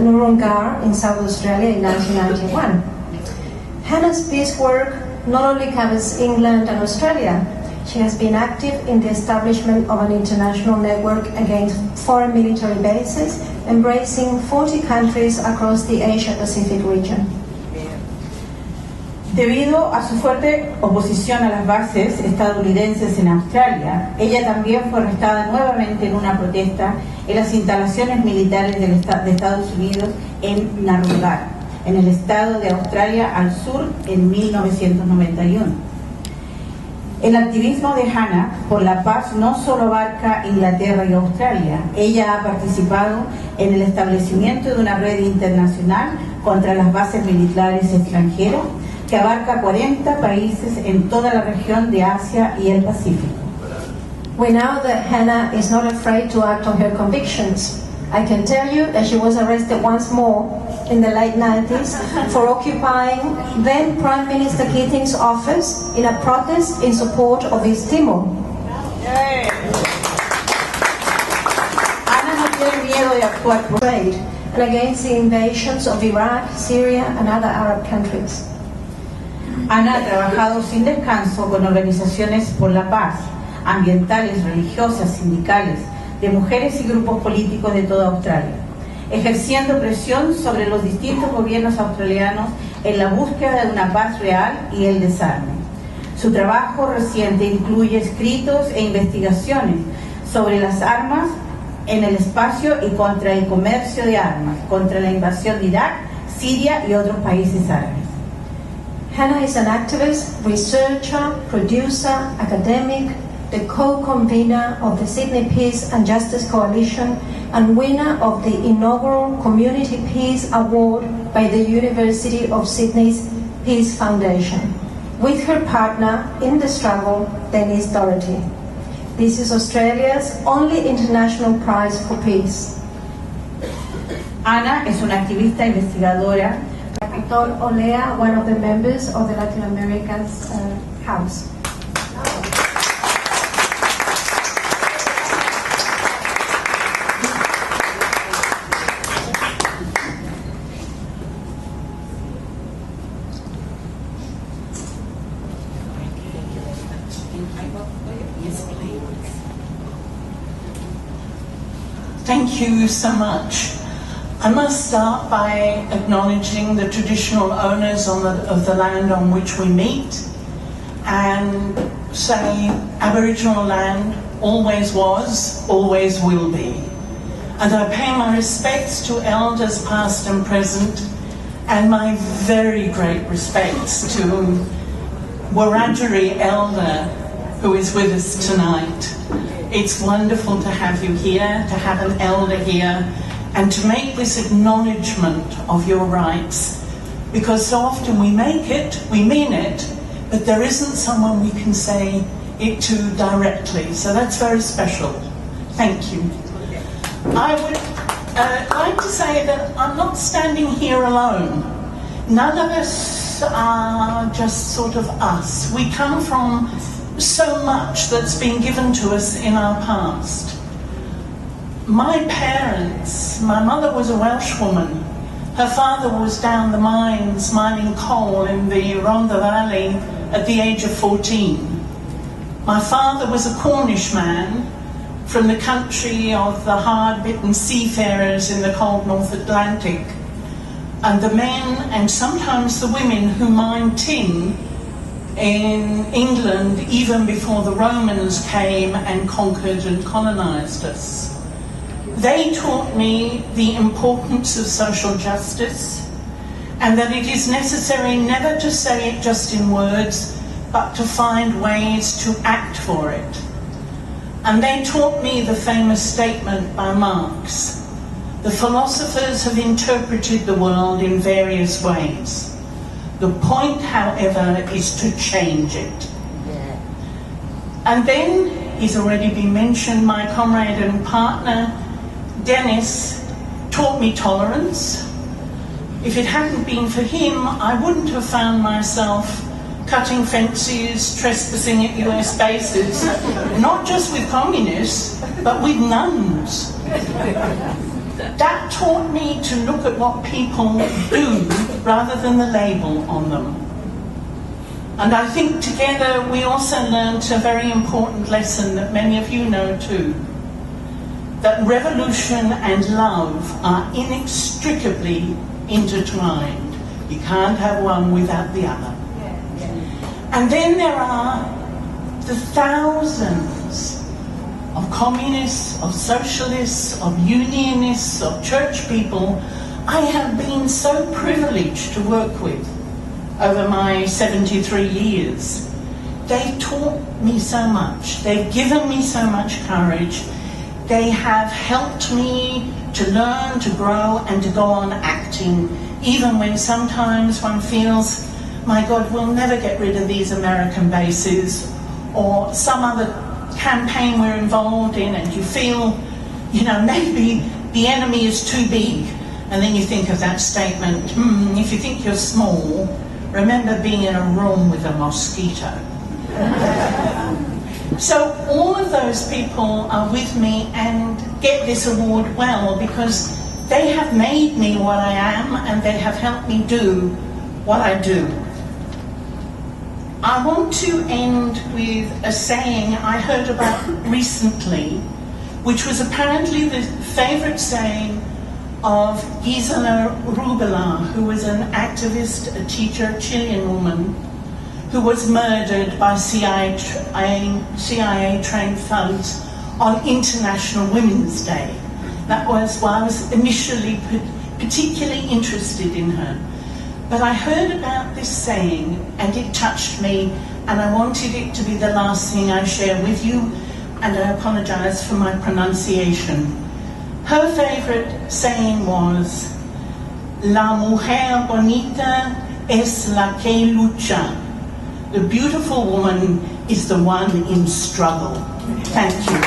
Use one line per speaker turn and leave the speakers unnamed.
Noongar in South Australia in 1991. Hannah's peace work not only covers England and Australia. She has been active in the establishment of an international network against foreign military bases, embracing 40 countries across the Asia-Pacific region.
Debido a su fuerte oposición a las bases estadounidenses en Australia, ella también fue arrestada nuevamente en una protesta en las instalaciones militares de Estados Unidos en Narrudar, en el estado de Australia al sur, en 1991. El activismo de Hannah por la paz no solo abarca Inglaterra y Australia. Ella ha participado en el establecimiento de una red internacional contra las bases militares extranjeras que abarca 40 países en toda la región de Asia y el Pacífico.
We know that Hannah is not afraid to act on her convictions. I can tell you that she was arrested once more in the late 90s for occupying then Prime Minister Keating's office in a protest in support of East Timor.
Ana no tiene miedo de actuar por
trade and against the invasions of Iraq, Syria and other Arab countries.
Ana ha trabajado sin descanso con organizaciones por la paz, ambientales, religiosas, sindicales, de mujeres y grupos políticos de toda Australia, ejerciendo presión sobre los distintos gobiernos australianos en la búsqueda de una paz real y el desarme. Su trabajo reciente incluye escritos e investigaciones sobre las armas en el espacio y contra el comercio de armas, contra la invasión de Irak, Siria y otros países árabes.
Hannah is an activist, researcher, producer, academic, the co-convener of the Sydney Peace and Justice Coalition and winner of the inaugural Community Peace Award by the University of Sydney's Peace Foundation, with her partner in the struggle, Dennis Doherty. This is Australia's only international prize for peace.
Ana es una activista investigadora.
Don Olea, one of the members of the Latin America's House.
Thank you so much. I must start by acknowledging the traditional owners of the land on which we meet and say Aboriginal land always was, always will be. And I pay my respects to elders past and present and my very great respects to Wiradjuri elder who is with us tonight. It's wonderful to have you here, to have an elder here, and to make this acknowledgement of your rights, because so often we make it, we mean it, but there isn't someone we can say it to directly, so that's very special. Thank you. I would like to say that I'm not standing here alone. None of us are just sort of us. We come from so much that's been given to us in our past. My parents, my mother was a Welsh woman. Her father was down the mines mining coal in the Rhondda Valley at the age of 14. My father was a Cornish man from the country of the hard-bitten seafarers in the cold North Atlantic, and the men and sometimes the women who mined tin in England even before the Romans came and conquered and colonized us. They taught me the importance of social justice and that it is necessary never to say it just in words, but to find ways to act for it. And they taught me the famous statement by Marx: the philosophers have interpreted the world in various ways. The point, however, is to change it. And then, he's already been mentioned, my comrade and partner, Dennis, taught me tolerance. If it hadn't been for him, I wouldn't have found myself cutting fences, trespassing at US bases, not just with communists, but with nuns. That taught me to look at what people do rather than the label on them. And I think together we also learned a very important lesson that many of you know too, that revolution and love are inextricably intertwined. You can't have one without the other. And then there are the thousands of communists, of socialists, of unionists, of church people I have been so privileged to work with over my 73 years. They've taught me so much. They've given me so much courage. They have helped me to learn, to grow, and to go on acting, even when sometimes one feels, my God, we'll never get rid of these American bases, or some other campaign we're involved in, and you feel, maybe the enemy is too big. And then you think of that statement, if you think you're small, remember being in a room with a mosquito. So all of those people are with me and get this award well because they have made me what I am and they have helped me do what I do. I want to end with a saying I heard about recently, which was apparently the favourite saying of Gisela Rubela, who was an activist, a teacher, a Chilean woman, who was murdered by CIA-trained thugs on International Women's Day. That was why I was initially particularly interested in her. But I heard about this saying and it touched me, and I wanted it to be the last thing I share with you, and I apologize for my pronunciation. Her favorite saying was, "La mujer bonita es la que lucha." The beautiful woman is the one in struggle. Thank you.